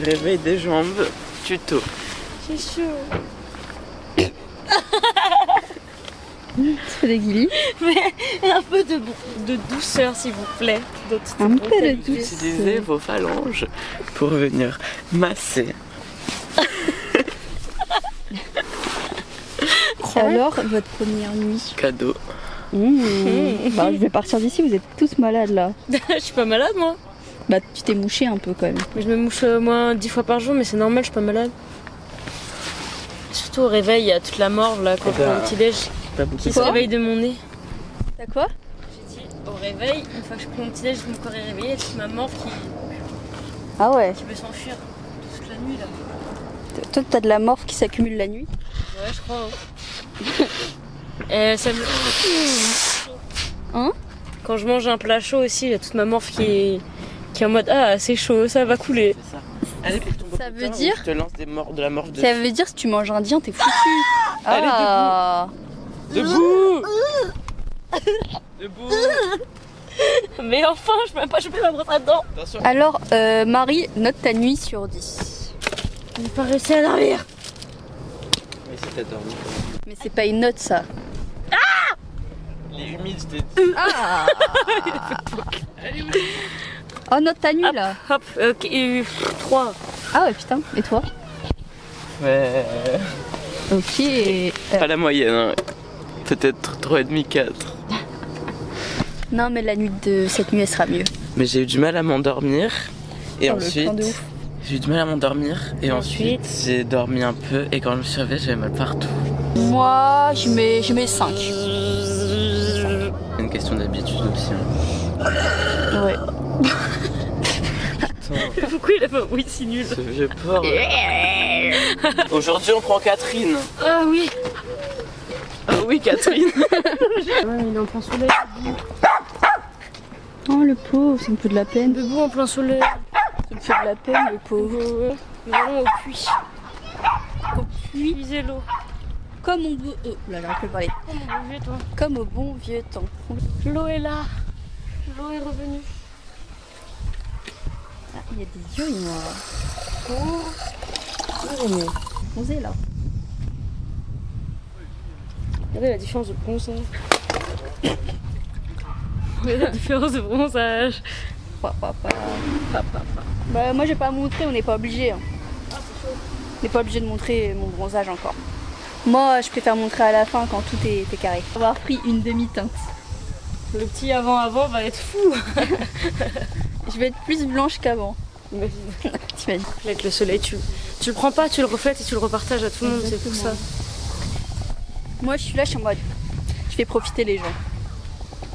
Réveil des jambes, tuto. J'ai chaud. Tu fais des guillis. Mais un peu de douceur s'il vous plaît. Un peu de douceur. Utilisez vos phalanges pour venir masser. Alors, votre première nuit. Cadeau. Bah, je vais partir d'ici, vous êtes tous malades là. Je suis pas malade moi. Bah, tu t'es mouché un peu quand même. Mais je me mouche au moins 10 fois par jour, mais c'est normal, je suis pas malade. Surtout au réveil, il y a toute la morve là quand je prends le petit déj qui se réveille de mon nez. T'as quoi? J'ai dit au réveil, une fois que je prends mon petit déj, mon corps est réveillé, il y a toute ma morve Ah ouais. qui peut s'enfuir toute la nuit là. Toi, t'as de la morphe qui s'accumule la nuit? Ouais, je crois. Ça me... Hein? Quand je mange un plat chaud aussi, il y a toute ma morphe qui est en mode ah c'est chaud, ça va couler. C'est ça. Allez, pour ton Ça veut dire- je te lance de la morve dessus. Ça veut dire si tu manges indien, t'es foutu. Ah. Debout. Debout. Mais enfin, je peux ma brosse à dents. Attention. Alors, Marie, note ta nuit sur 10. J'ai pas réussi à dormir. Mais si t'as dormi. Mais c'est pas une note ça. Il est humide, je t'ai dit. Ah. Oh, note ta nuit là. Hop, ok, 3. Ah ouais, putain. Et toi? Ouais. Ok. Pas la moyenne, hein. Peut-être 3,5, 4. Non, mais la nuit de cette nuit, elle sera mieux. Mais j'ai eu du mal à m'endormir. Et Oh, le ensuite, plan de ouf. j'ai eu du mal à m'endormir. Et ensuite, j'ai dormi un peu. Et quand je me suis réveillée, j'avais mal partout. Moi, je mets 5. C'est une question d'habitude aussi. Hein. Ouais. Putain, Pourquoi il a pas oui si nul? ce vieux porc. Aujourd'hui, on prend Catherine. Ah oui. Ah oui, Catherine. Ouais, il est en plein soleil. Oh, le pauvre, ça me fait de la peine. Debout en plein soleil. Ça me fait de la peine, le pauvre. Nous allons au puits. Au puits. Puiser l'eau. Comme on veut. Oh là là, on peut parler. Oh mon vieux toi. Comme au bon vieux temps. L'eau est là. L'eau est revenue. Ah, il y a des yeux noirs. Oh, bronzé là. Regardez la différence de bronzage. Regardez la différence de bronzage. Bah, moi, je vais pas montrer, on n'est pas obligé. Hein. On n'est pas obligé de montrer mon bronzage encore. Moi, je préfère montrer à la fin quand tout est carré. On va avoir pris une demi-teinte. Le petit avant va être fou. Je vais être plus blanche qu'avant. Imagine. T'imagines? Avec le soleil, tu le prends pas, tu le reflètes et tu le repartages à tout le monde, c'est pour ça. Moi, je suis là, je suis en mode. Je fais profiter les gens.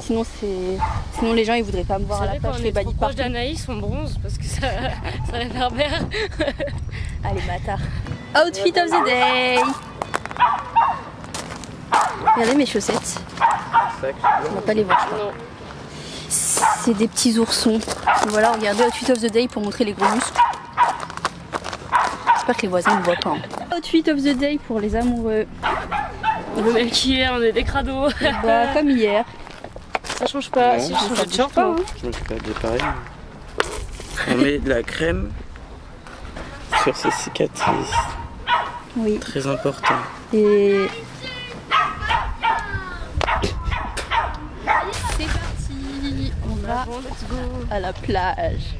Sinon les gens ils voudraient pas me voir à la plage. Je fais trop body proche partout. d'Anaïs, on bronze parce que ça réverbère. Allez, bâtard. Outfit of the day. Regardez mes chaussettes. On va pas les voir, je crois. Non. C'est des petits oursons. Voilà, regardez Outfit of the day pour montrer les gros muscles. J'espère que les voisins ne voient pas. Hein. Outfit of the day pour les amoureux. Le même qu'hier, on est des crados. Bah, comme hier. Ça change pas. Non, Si je ça change de bouge short, pas, moi. hein. Je me suis pas habillé pareil. On met de la crème sur ses cicatrices. Oui. Très important. Et c'est parti. On va Bon, let's go. à la plage.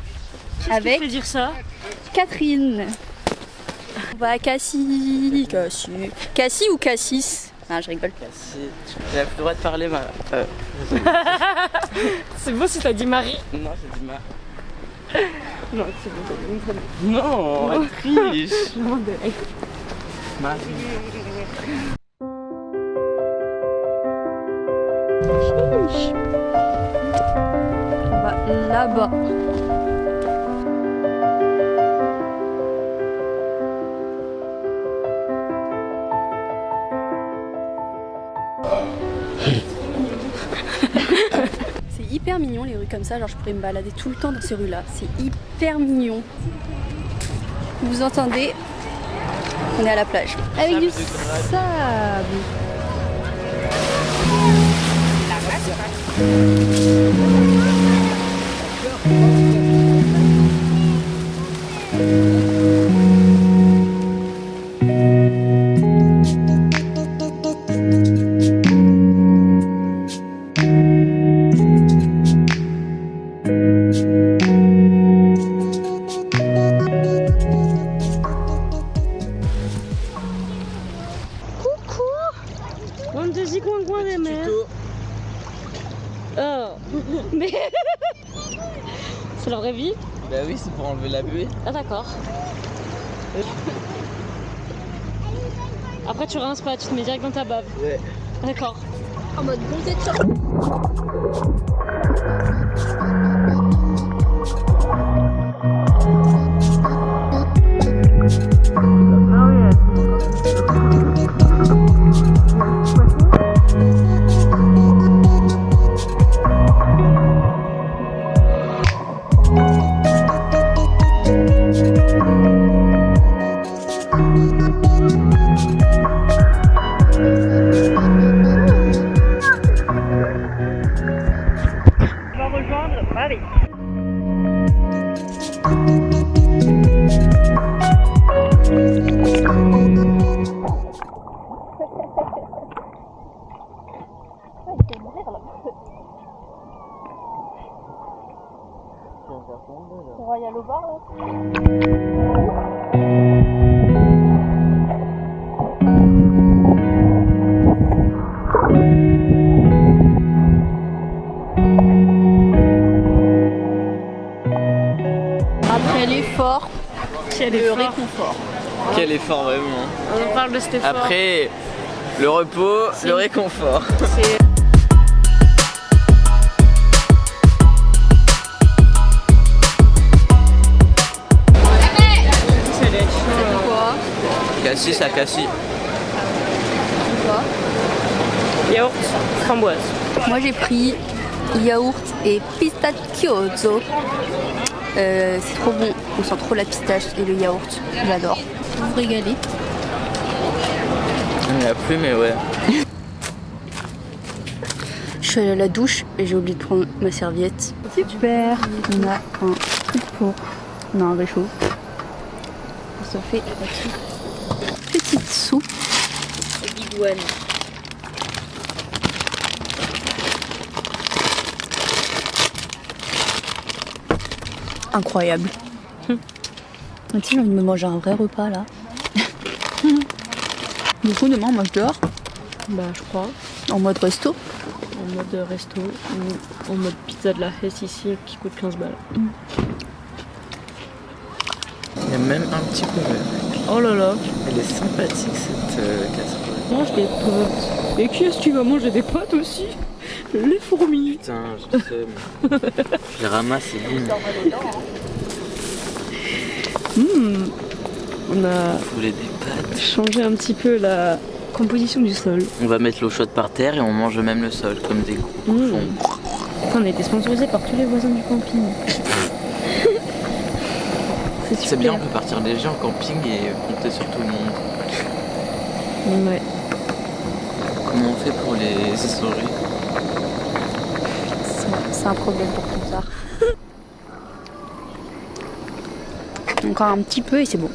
Qui Avec fait dire ça? Catherine. On va à Cassis. Cassis ou Cassis? Ah, je rigole. J'ai plus le droit de parler, ma. C'est beau si t'as dit Marie. Non, j'ai dit ma. Non, c'est bon, t'as dit une très Non, elle triche. belle. Marie. On va là-bas. C'est hyper mignon les rues comme ça, genre je pourrais me balader tout le temps dans ces rues là, c'est hyper mignon. Vous entendez? On est à la plage. Avec du sable. Oh. Mais c'est la vraie vie? Bah oui, c'est pour enlever la buée. Ah d'accord. Après tu rinces pas, tu te mets direct dans ta bave. Ouais. D'accord. En mode bon tétien. Royal au bar là. Après l'effort, Quel le effort. réconfort. Quel effort vraiment. On en parle de cet effort. Après, le repos, le réconfort. C'est... Quoi? Cassis à cassis. Quoi? Yaourt, framboise. Moi j'ai pris yaourt et pistachio. C'est trop bon, on sent trop la pistache et le yaourt, j'adore. Vous vous régalez. Il n'y a plus, mais ouais. Je suis allée à la douche et j'ai oublié de prendre ma serviette. Super. On a un truc pour... On a un réchaud. On se fait la petite soupe. Bigouane. Incroyable. Tu sais, j'ai envie de me manger un vrai repas là. Du coup, demain, on mange dehors, Bah je crois. en mode resto. En mode resto ou en mode pizza de la Hesse ici qui coûte 15 balles. Il y a même un petit peu vert. Oh là là. Elle est sympathique cette casserole. Mange des potes. Et qui est-ce qui va manger des potes aussi? Les fourmis. Putain, je sais. Mais... je les ramasse, c'est bon. On a Vous voulez des pâtes? changé un petit peu la composition du sol. On va mettre l'eau chaude par terre et on mange même le sol comme des gros cochons. On a été sponsorisé par tous les voisins du camping. C'est bien, on peut partir léger en camping et compter sur tout le monde. Ouais. Comment on fait pour les historiques? C'est un problème pour plus tard. Encore un petit peu et c'est bon.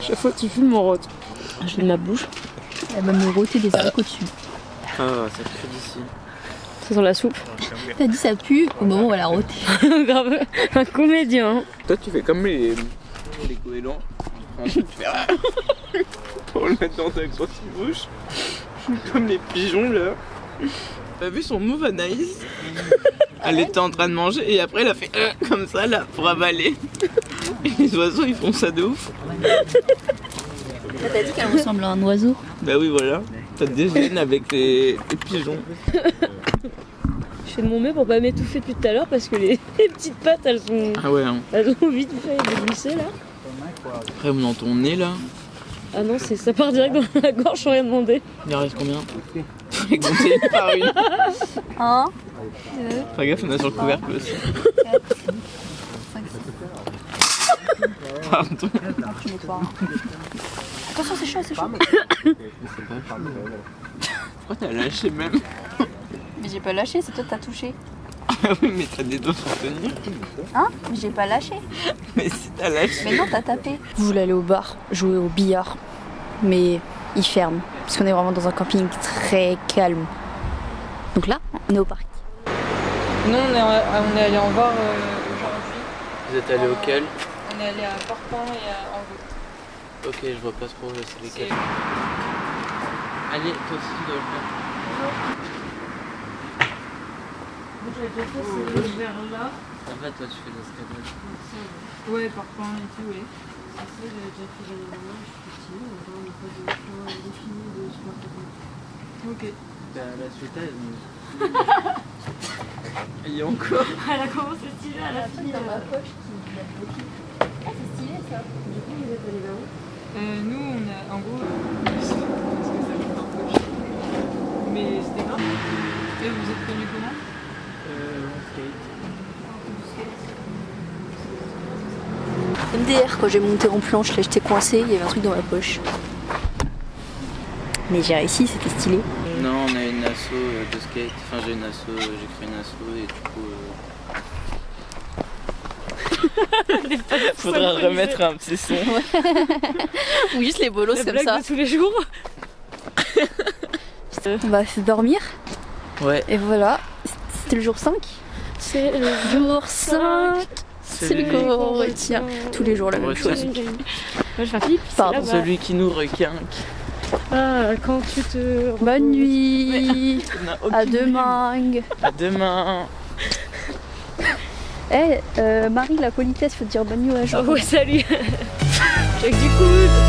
Chaque fois que tu fumes mon rote. Je de ma bouche. Elle va me rôter des haricots dessus. Ah, ça pue d'ici. C'est dans la soupe. T'as dit ça pue au moment où elle a rôté. Grave. Un comédien. Toi, tu fais comme les goélands. Ensuite, tu fais pour le mettre dans ta grosse bouche. Comme les pigeons là. T'as vu son move Anaïs? Elle était en train de manger et après elle a fait comme ça là pour avaler. Et les oiseaux ils font ça de ouf. T'as dit qu'elle ressemble à un oiseau. Bah oui voilà. T'as des gènes avec les pigeons. Je fais de mon mieux pour pas m'étouffer depuis tout à l'heure parce que les petites pattes elles sont. Ah ouais hein. Elles ont vite fait de glisser là. Après dans ton nez là. Ah non, ça part direct dans la gorge sans rien demander. Il en reste combien? Faut les compter une par une. 1, Fais gaffe, on a sur le couvercle aussi. 4, 5, 6. Pardon. Tu mets toi. Attention, c'est chaud, c'est chaud. Pourquoi t'as lâché même? Mais j'ai pas lâché, c'est toi qui t'as touché. Ah oui, mais t'as des doigts pour tenir. Hein? J'ai pas lâché. Mais si t'as lâché. Mais non, t'as tapé. Vous voulez aller au bar, jouer au billard, mais il ferme. Parce qu'on est vraiment dans un camping très calme. Donc là, on est au parc. Nous, on est allé en voir aujourd'hui. Vous êtes allé auquel? On est allé à Porpan et à Angot. Ok, je vois pas trop, c'est lesquels. Allez, toi aussi tu dois le faire. J'avais déjà fait c'est vers là. En fait, toi tu fais l'escalade. Ouais, Porpan et tout, ouais. Ça, j'avais déjà fait l'année dernière, je suis petite, on n'a pas de point défini de ce qu'on va faire. Ok. Bah, la suite, il y a encore. Elle a commencé stylée, elle a fini. Dans ma poche qui a bloqué. Ah, c'est stylé ça. Du coup, vous êtes allés vers où? Nous, on a en gros. Parce que ça vient par poche. Mais c'était grave. Et vous êtes connus comment? MDR, quand j'ai monté en planche, là j'étais coincée, il y avait un truc dans ma poche. Mais j'ai réussi, c'était stylé. Non, on a une asso de skate. Enfin, j'ai créé une asso et du coup. Faudra remettre un petit son. Ou juste les bolos La comme blague ça. de tous les jours. On va se dormir. Ouais. Et voilà, c'était le jour 5. C'est le Jour 5. C'est le qu'on retient. Tous les jours la même chose. Moi je fais pipe. Pardon. Celui qui nous requinque. Ah, quand tu te. Bonne nuit. On a aucune À demain. À demain. Eh, Marie, la politesse, faut te dire bonne nuit aux gens. Oh ouais, salut. Check du coude.